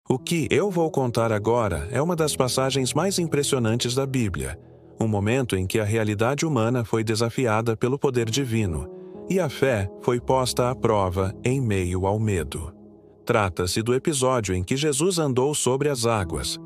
O que eu vou contar agora é uma das passagens mais impressionantes da Bíblia, um momento em que a realidade humana foi desafiada pelo poder divino, e a fé foi posta à prova em meio ao medo. Trata-se do episódio em que Jesus andou sobre as águas.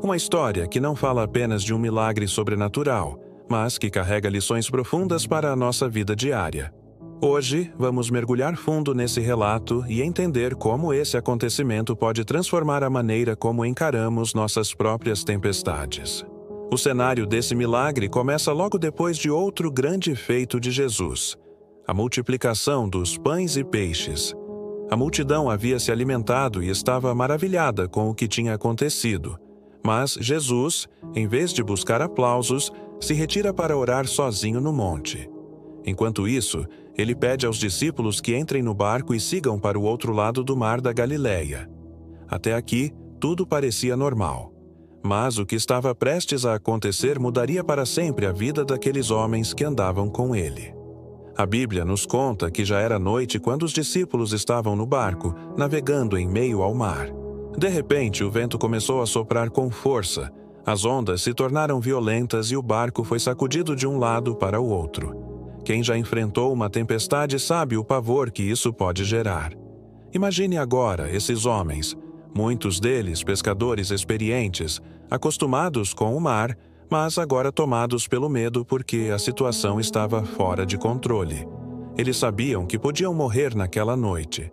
Uma história que não fala apenas de um milagre sobrenatural, mas que carrega lições profundas para a nossa vida diária. Hoje, vamos mergulhar fundo nesse relato e entender como esse acontecimento pode transformar a maneira como encaramos nossas próprias tempestades. O cenário desse milagre começa logo depois de outro grande feito de Jesus: a multiplicação dos pães e peixes. A multidão havia se alimentado e estava maravilhada com o que tinha acontecido. Mas Jesus, em vez de buscar aplausos, se retira para orar sozinho no monte. Enquanto isso, ele pede aos discípulos que entrem no barco e sigam para o outro lado do mar da Galileia. Até aqui, tudo parecia normal. Mas o que estava prestes a acontecer mudaria para sempre a vida daqueles homens que andavam com ele. A Bíblia nos conta que já era noite quando os discípulos estavam no barco, navegando em meio ao mar. De repente, o vento começou a soprar com força, as ondas se tornaram violentas e o barco foi sacudido de um lado para o outro. Quem já enfrentou uma tempestade sabe o pavor que isso pode gerar. Imagine agora esses homens, muitos deles pescadores experientes, acostumados com o mar, mas agora tomados pelo medo porque a situação estava fora de controle. Eles sabiam que podiam morrer naquela noite.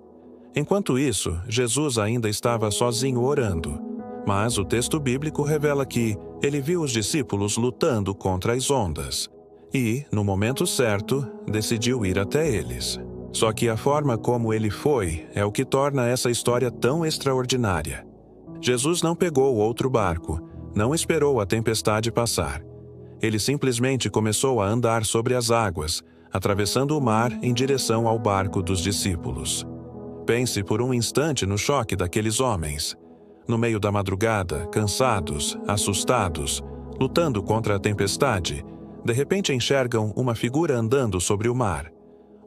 Enquanto isso, Jesus ainda estava sozinho orando. Mas o texto bíblico revela que ele viu os discípulos lutando contra as ondas. E, no momento certo, decidiu ir até eles. Só que a forma como ele foi é o que torna essa história tão extraordinária. Jesus não pegou outro barco, não esperou a tempestade passar. Ele simplesmente começou a andar sobre as águas, atravessando o mar em direção ao barco dos discípulos. Pense por um instante no choque daqueles homens. No meio da madrugada, cansados, assustados, lutando contra a tempestade, de repente enxergam uma figura andando sobre o mar.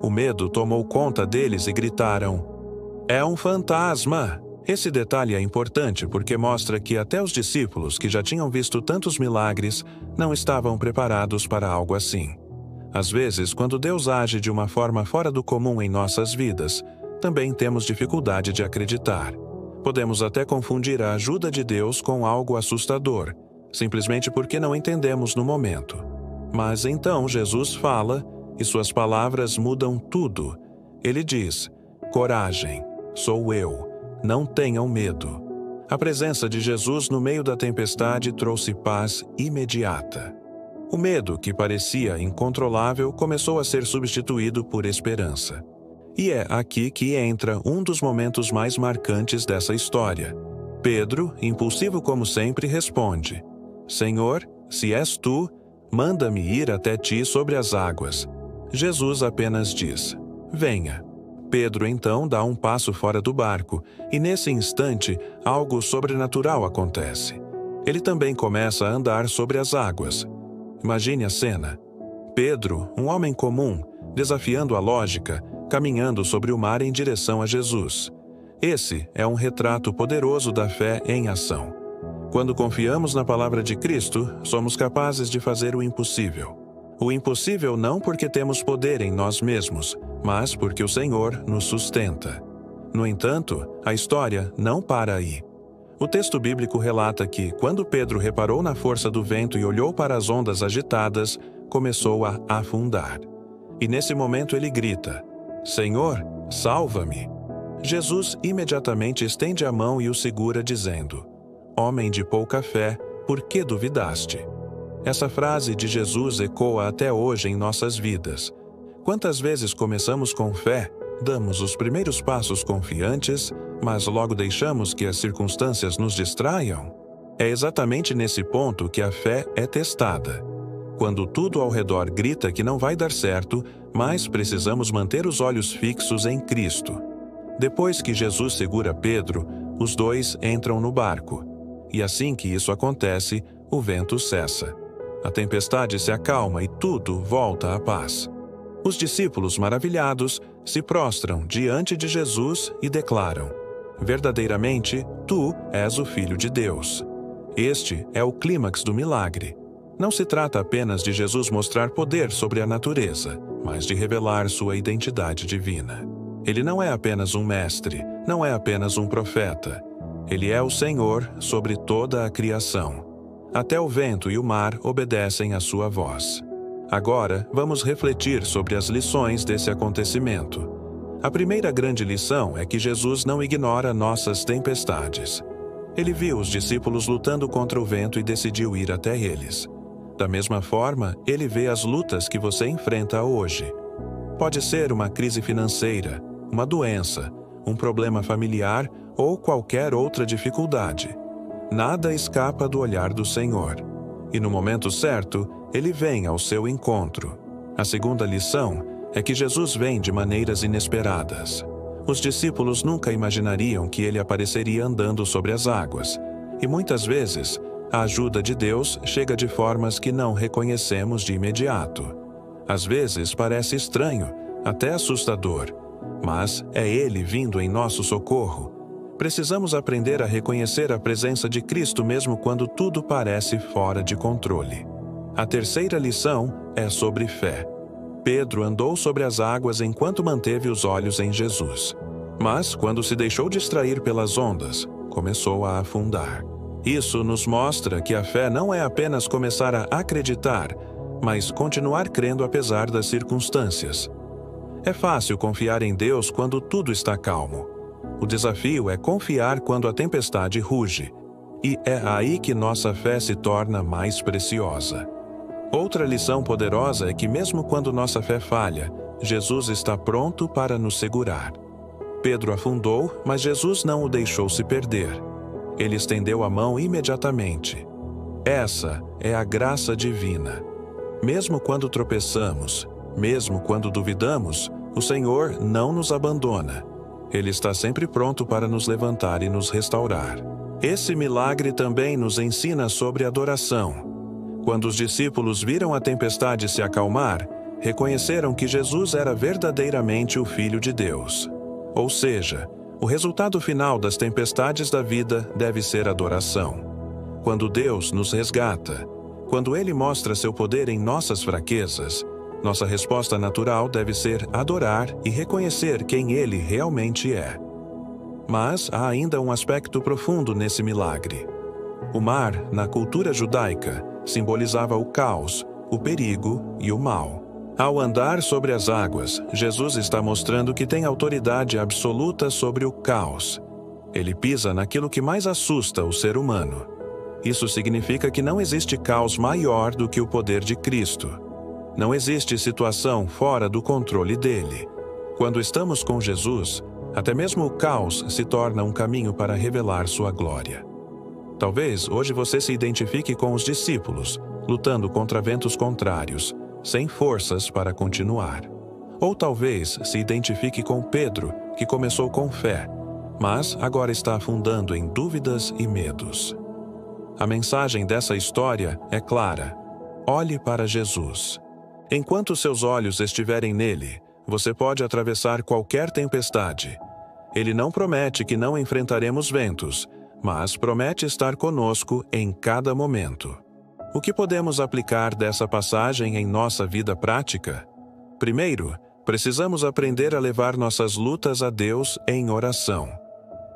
O medo tomou conta deles e gritaram: "É um fantasma!" Esse detalhe é importante porque mostra que até os discípulos, que já tinham visto tantos milagres, não estavam preparados para algo assim. Às vezes, quando Deus age de uma forma fora do comum em nossas vidas, também temos dificuldade de acreditar. Podemos até confundir a ajuda de Deus com algo assustador, simplesmente porque não entendemos no momento. Mas então Jesus fala, e suas palavras mudam tudo. Ele diz: "Coragem, sou eu, não tenham medo." A presença de Jesus no meio da tempestade trouxe paz imediata. O medo, que parecia incontrolável, começou a ser substituído por esperança. E é aqui que entra um dos momentos mais marcantes dessa história. Pedro, impulsivo como sempre, responde: "Senhor, se és tu, manda-me ir até ti sobre as águas." Jesus apenas diz: "Venha." Pedro então dá um passo fora do barco, e nesse instante, algo sobrenatural acontece. Ele também começa a andar sobre as águas. Imagine a cena. Pedro, um homem comum, desafiando a lógica, caminhando sobre o mar em direção a Jesus. Esse é um retrato poderoso da fé em ação. Quando confiamos na palavra de Cristo, somos capazes de fazer o impossível. O impossível não porque temos poder em nós mesmos, mas porque o Senhor nos sustenta. No entanto, a história não para aí. O texto bíblico relata que, quando Pedro reparou na força do vento e olhou para as ondas agitadas, começou a afundar. E nesse momento ele grita: "Senhor, salva-me!" Jesus imediatamente estende a mão e o segura, dizendo: "Homem de pouca fé, por que duvidaste?" Essa frase de Jesus ecoa até hoje em nossas vidas. Quantas vezes começamos com fé, damos os primeiros passos confiantes, mas logo deixamos que as circunstâncias nos distraiam? É exatamente nesse ponto que a fé é testada. Quando tudo ao redor grita que não vai dar certo, mas precisamos manter os olhos fixos em Cristo. Depois que Jesus segura Pedro, os dois entram no barco. E assim que isso acontece, o vento cessa. A tempestade se acalma e tudo volta à paz. Os discípulos, maravilhados, se prostram diante de Jesus e declaram: "Verdadeiramente, Tu és o Filho de Deus. Este é o clímax do milagre. Não se trata apenas de Jesus mostrar poder sobre a natureza, mas de revelar sua identidade divina. Ele não é apenas um mestre, não é apenas um profeta. Ele é o Senhor sobre toda a criação. Até o vento e o mar obedecem à sua voz. Agora, vamos refletir sobre as lições desse acontecimento. A primeira grande lição é que Jesus não ignora nossas tempestades. Ele viu os discípulos lutando contra o vento e decidiu ir até eles. Da mesma forma, ele vê as lutas que você enfrenta hoje. Pode ser uma crise financeira, uma doença, um problema familiar ou qualquer outra dificuldade. Nada escapa do olhar do Senhor. E no momento certo, ele vem ao seu encontro. A segunda lição é que Jesus vem de maneiras inesperadas. Os discípulos nunca imaginariam que ele apareceria andando sobre as águas. E muitas vezes, a ajuda de Deus chega de formas que não reconhecemos de imediato. Às vezes parece estranho, até assustador, mas é Ele vindo em nosso socorro. Precisamos aprender a reconhecer a presença de Cristo mesmo quando tudo parece fora de controle. A terceira lição é sobre fé. Pedro andou sobre as águas enquanto manteve os olhos em Jesus. Mas, quando se deixou distrair pelas ondas, começou a afundar. Isso nos mostra que a fé não é apenas começar a acreditar, mas continuar crendo apesar das circunstâncias. É fácil confiar em Deus quando tudo está calmo. O desafio é confiar quando a tempestade ruge. E é aí que nossa fé se torna mais preciosa. Outra lição poderosa é que mesmo quando nossa fé falha, Jesus está pronto para nos segurar. Pedro afundou, mas Jesus não o deixou se perder. Ele estendeu a mão imediatamente. Essa é a graça divina. Mesmo quando tropeçamos, mesmo quando duvidamos, o Senhor não nos abandona. Ele está sempre pronto para nos levantar e nos restaurar. Esse milagre também nos ensina sobre adoração. Quando os discípulos viram a tempestade se acalmar, reconheceram que Jesus era verdadeiramente o Filho de Deus. Ou seja, o resultado final das tempestades da vida deve ser adoração. Quando Deus nos resgata, quando Ele mostra seu poder em nossas fraquezas, nossa resposta natural deve ser adorar e reconhecer quem Ele realmente é. Mas há ainda um aspecto profundo nesse milagre. O mar, na cultura judaica, simbolizava o caos, o perigo e o mal. Ao andar sobre as águas, Jesus está mostrando que tem autoridade absoluta sobre o caos. Ele pisa naquilo que mais assusta o ser humano. Isso significa que não existe caos maior do que o poder de Cristo. Não existe situação fora do controle dele. Quando estamos com Jesus, até mesmo o caos se torna um caminho para revelar sua glória. Talvez hoje você se identifique com os discípulos, lutando contra ventos contrários, sem forças para continuar. Ou talvez se identifique com Pedro, que começou com fé, mas agora está afundando em dúvidas e medos. A mensagem dessa história é clara. Olhe para Jesus. Enquanto seus olhos estiverem nele, você pode atravessar qualquer tempestade. Ele não promete que não enfrentaremos ventos, mas promete estar conosco em cada momento. O que podemos aplicar dessa passagem em nossa vida prática? Primeiro, precisamos aprender a levar nossas lutas a Deus em oração.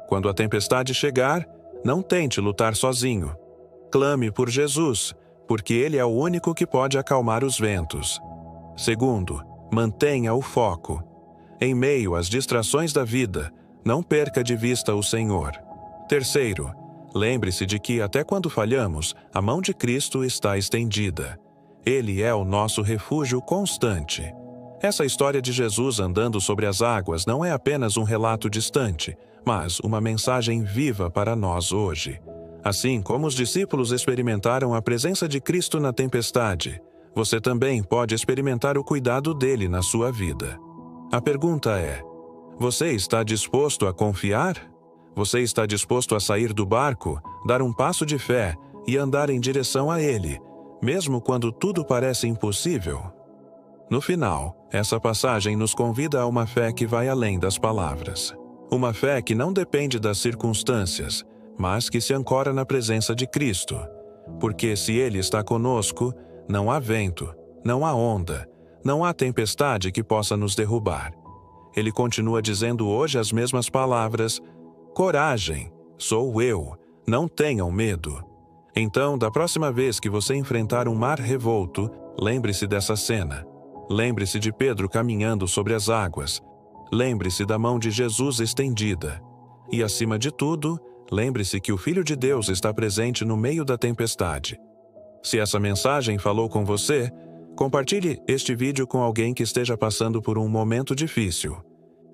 Quando a tempestade chegar, não tente lutar sozinho. Clame por Jesus, porque Ele é o único que pode acalmar os ventos. Segundo, mantenha o foco. Em meio às distrações da vida, não perca de vista o Senhor. Terceiro, lembre-se de que até quando falhamos, a mão de Cristo está estendida. Ele é o nosso refúgio constante. Essa história de Jesus andando sobre as águas não é apenas um relato distante, mas uma mensagem viva para nós hoje. Assim como os discípulos experimentaram a presença de Cristo na tempestade, você também pode experimentar o cuidado dele na sua vida. A pergunta é: você está disposto a confiar? Você está disposto a sair do barco, dar um passo de fé e andar em direção a Ele, mesmo quando tudo parece impossível? No final, essa passagem nos convida a uma fé que vai além das palavras. Uma fé que não depende das circunstâncias, mas que se ancora na presença de Cristo. Porque se Ele está conosco, não há vento, não há onda, não há tempestade que possa nos derrubar. Ele continua dizendo hoje as mesmas palavras: coragem, sou eu, não tenham medo. Então, da próxima vez que você enfrentar um mar revolto, lembre-se dessa cena. Lembre-se de Pedro caminhando sobre as águas. Lembre-se da mão de Jesus estendida. E, acima de tudo, lembre-se que o Filho de Deus está presente no meio da tempestade. Se essa mensagem falou com você, compartilhe este vídeo com alguém que esteja passando por um momento difícil.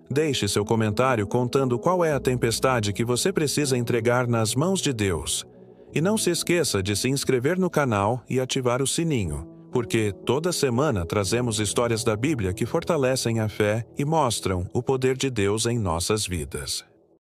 Deixe seu comentário contando qual é a tempestade que você precisa entregar nas mãos de Deus. E não se esqueça de se inscrever no canal e ativar o sininho, porque toda semana trazemos histórias da Bíblia que fortalecem a fé e mostram o poder de Deus em nossas vidas.